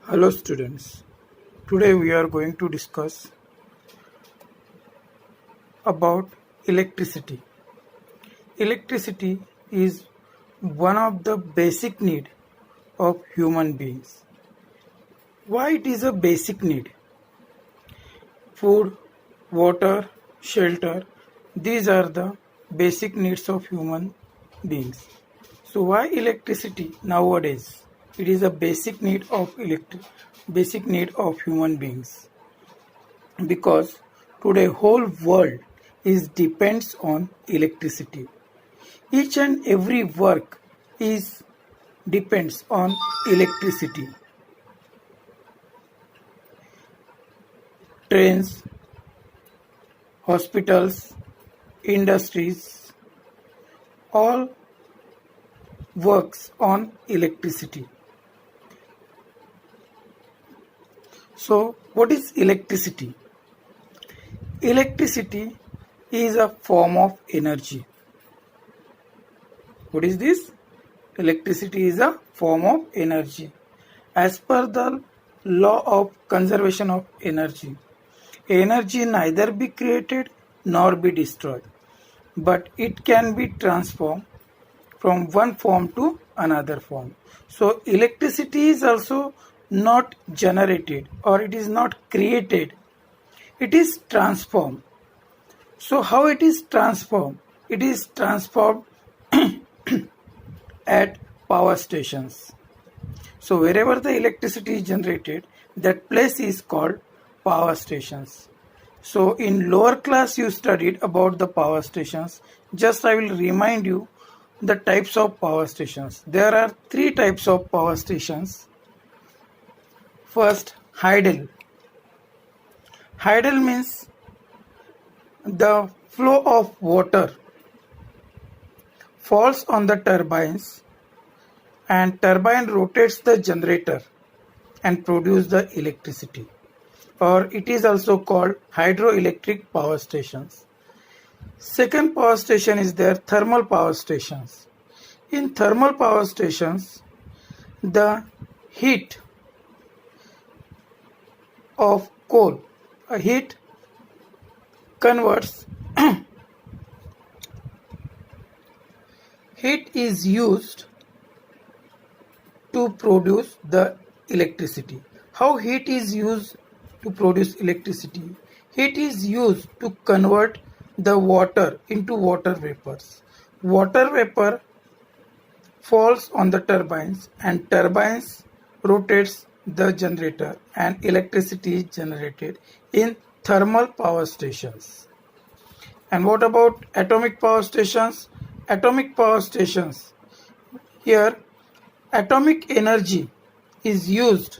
Hello students, today we are going to discuss about electricity. Electricity is one of the basic need of human beings. Why it is a basic need? Food, water, shelter, these are the basic needs of human beings. So why electricity nowadays? It is a basic need of human beings. Because today whole world is depends on electricity. Each and every work is depends on electricity. Trains, hospitals, industries, all works on electricity. So what is electricity? Electricity is a form of energy. What is this? Electricity is a form of energy. As per the law of conservation of energy, energy neither be created nor be destroyed, but it can be transformed from one form to another form. So electricity is also not generated or it is not created, it is transformed. So how it is transformed? It is transformed at power stations. So wherever the electricity is generated, that place is called power stations. So in lower class you studied about the power stations. Just I will remind you the types of power stations. There are three types of power stations. First, hydel. Hydel means the flow of water falls on the turbines and turbine rotates the generator and produce the electricity, or it is also called hydroelectric power stations. Second power station is there, thermal power stations. In thermal power stations, the heat of coal, a heat converts heat is used to produce the electricity. How heat is used to produce electricity? Heat is used to convert the water into water vapors. Water vapor falls on the turbines and turbines rotates the generator and electricity is generated in thermal power stations. And what about atomic power stations? Atomic power stations. Here atomic energy is used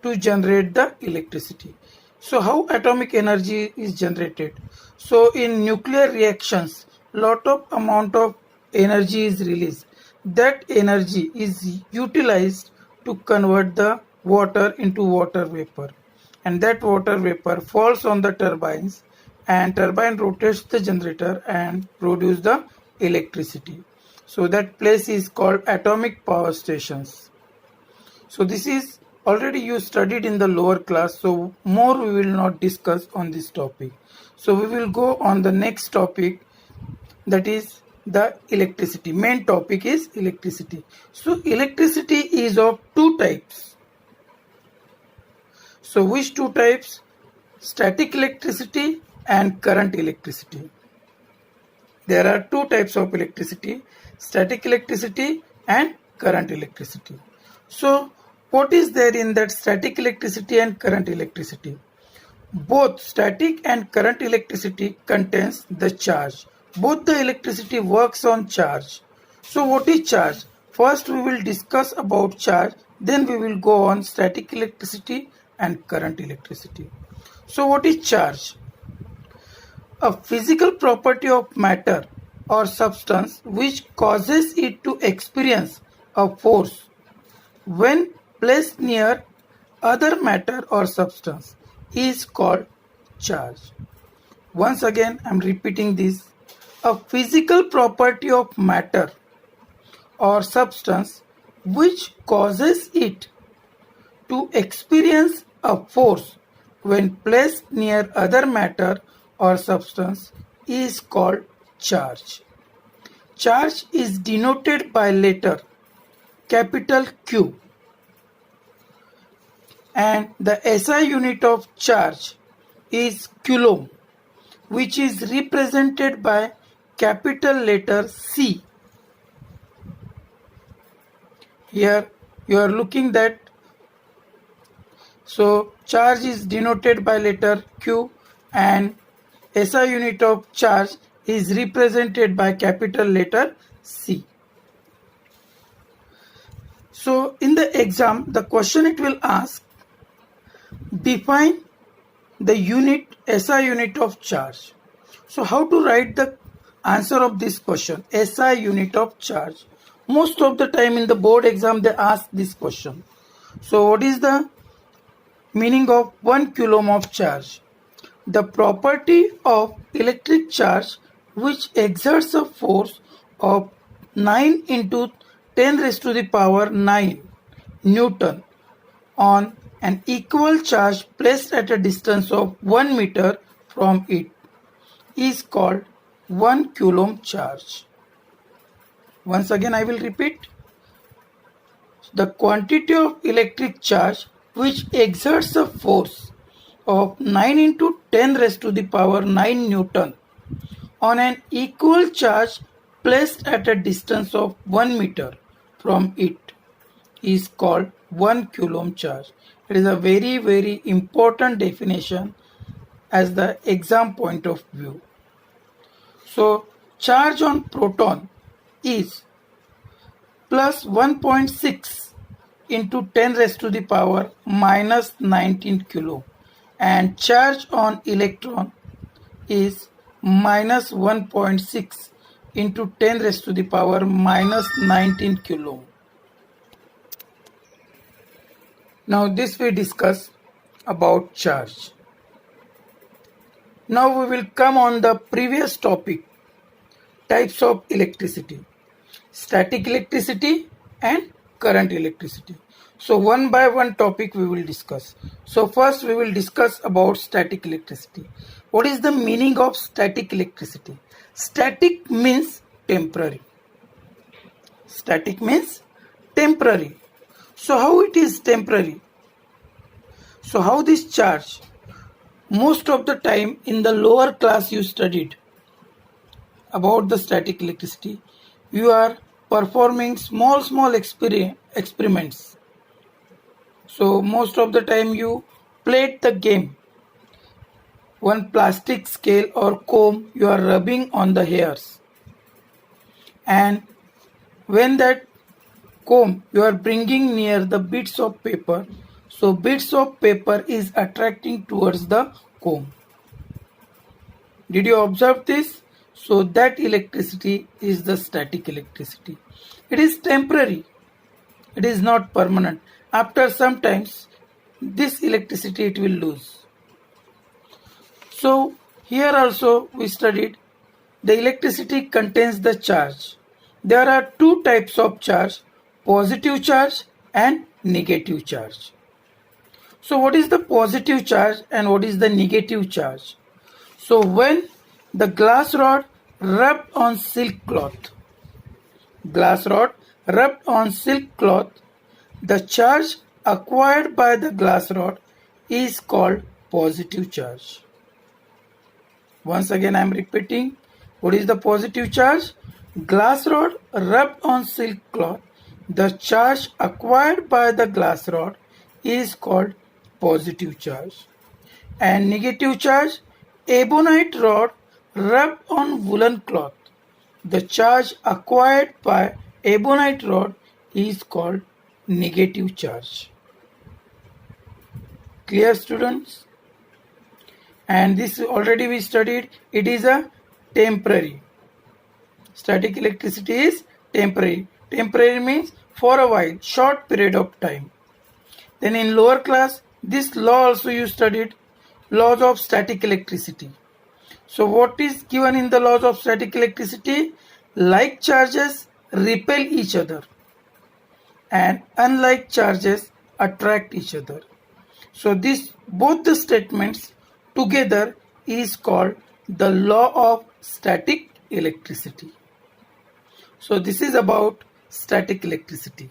to generate the electricity. So how atomic energy is generated? So in nuclear reactions, lot of amount of energy is released. That energy is utilized to convert the water into water vapor, and that water vapor falls on the turbines and turbine rotates the generator and produce the electricity. So that place is called atomic power stations. So this is already you studied in the lower class, so more we will not discuss on this topic. So we will go on the next topic, that is the electricity. Main topic is electricity. So electricity is of two types. So which two types? Static electricity and current electricity. There are two types of electricity, static electricity and current electricity. So what is there in that static electricity and current electricity? Both static and current electricity contains the charge. Both the electricity works on charge. So what is charge? First we will discuss about charge, then we will go on static electricity and current electricity. So what is charge? A physical property of matter or substance which causes it to experience a force when placed near other matter or substance is called charge. Once again I am repeating this. A physical property of matter or substance which causes it to experience a force when placed near other matter or substance is called charge. Charge is denoted by letter capital Q, and the SI unit of charge is coulomb, which is represented by capital letter C. Here you are looking that, so charge is denoted by letter Q and SI unit of charge is represented by capital letter C. So in the exam, the question it will ask, define the unit SI unit of charge. So how to write the answer of this question, SI unit of charge? Most of the time in the board exam they ask this question. So what is the meaning of 1 coulomb of charge? The property of electric charge which exerts a force of 9 into 10 raised to the power 9 Newton on an equal charge placed at a distance of 1 meter from it is called 1 coulomb charge. Once again I will repeat. The quantity of electric charge which exerts a force of 9 into 10 raised to the power 9 Newton on an equal charge placed at a distance of 1 meter from it is called 1 coulomb charge. It is a very important definition as the exam point of view. So charge on proton is plus 1.6 into 10 raised to the power minus 19 coulomb, and charge on electron is minus 1.6 into 10 raised to the power minus 19 coulomb. Now this we discuss about charge. Now we will come on the previous topic, types of electricity, static electricity and current electricity. So one by one topic we will discuss. So first we will discuss about static electricity. What is the meaning of static electricity? Static means temporary. Static means temporary. So how it is temporary? So how this charge? Most of the time in the lower class you studied about the static electricity. You are performing small experiments. So most of the time you played the game. One plastic scale or comb you are rubbing on the hairs, and when that comb you are bringing near the bits of paper, so bits of paper is attracting towards the comb. Did you observe this? So that electricity is the static electricity. It is temporary. It is not permanent. After some times this electricity it will lose. So here also we studied the electricity contains the charge. There are two types of charge, positive charge and negative charge. So what is the positive charge and what is the negative charge? So when the glass rod rubbed on silk cloth, the charge acquired by the glass rod is called positive charge. Once again I am repeating, what is the positive charge? Glass rod rubbed on silk cloth, the charge acquired by the glass rod is called positive charge. And negative charge, ebonite rod rubbed on woolen cloth, the charge acquired by ebonite rod is called negative charge. Clear, students? And this already we studied, it is a temporary. Static electricity is temporary. Temporary means for a while, short period of time. Then in lower class, this law also you studied, laws of static electricity. So what is given in the laws of static electricity? Like charges repel each other and unlike charges attract each other. So this both the statements together is called the law of static electricity. So this is about static electricity.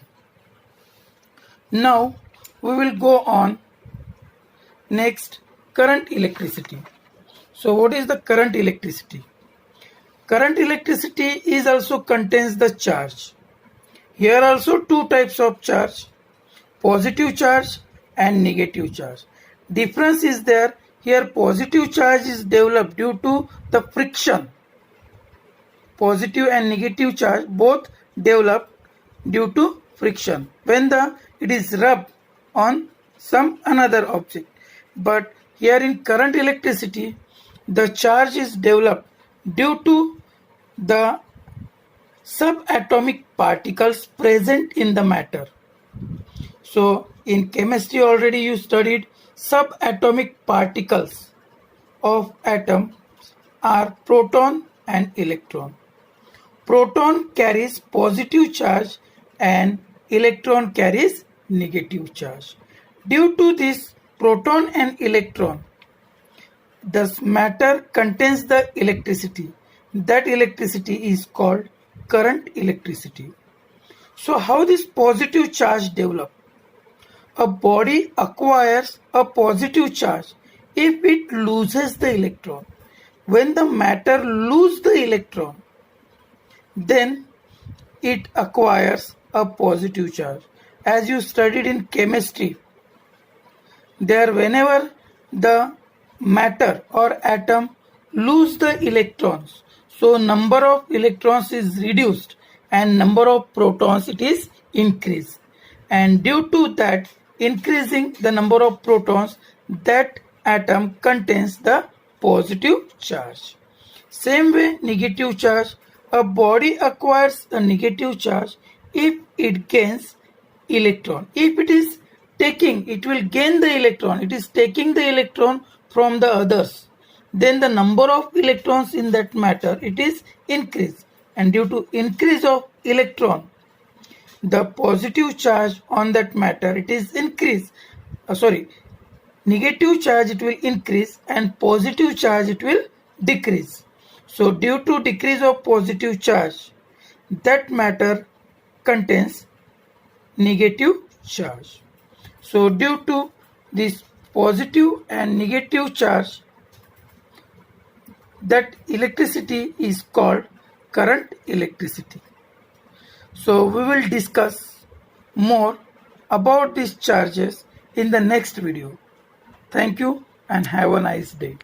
Now we will go on next, current electricity. So what is the current electricity? Current electricity is also contains the charge. Here also two types of charge, positive charge and negative charge. Difference is there. Here positive charge is developed due to the friction. Positive and negative charge both develop due to friction when it is rubbed on some another object. But here in current electricity, the charge is developed due to the subatomic particles present in the matter. So in chemistry already you studied subatomic particles of atoms are proton and electron. Proton carries positive charge and electron carries negative charge. Due to this proton and electron, the matter contains the electricity. That electricity is called current electricity. So how this positive charge develop? A body acquires a positive charge if it loses the electron. When the matter loses the electron, then it acquires a positive charge. As you studied in chemistry, there whenever the matter or atom lose the electrons, so number of electrons is reduced and number of protons it is increased, and due to that increasing the number of protons, that atom contains the positive charge. Same way negative charge, a body acquires a negative charge if it gains electron. If it is taking, it will gain the electron, it is taking the electron from the others, then the number of electrons in that matter it is increased, and due to increase of electron, the positive charge on that matter it is increased, negative charge it will increase and positive charge it will decrease. So due to decrease of positive charge, that matter contains negative charge. So due to this positive and negative charge, that electricity is called current electricity. So we will discuss more about these charges in the next video. Thank you and have a nice day.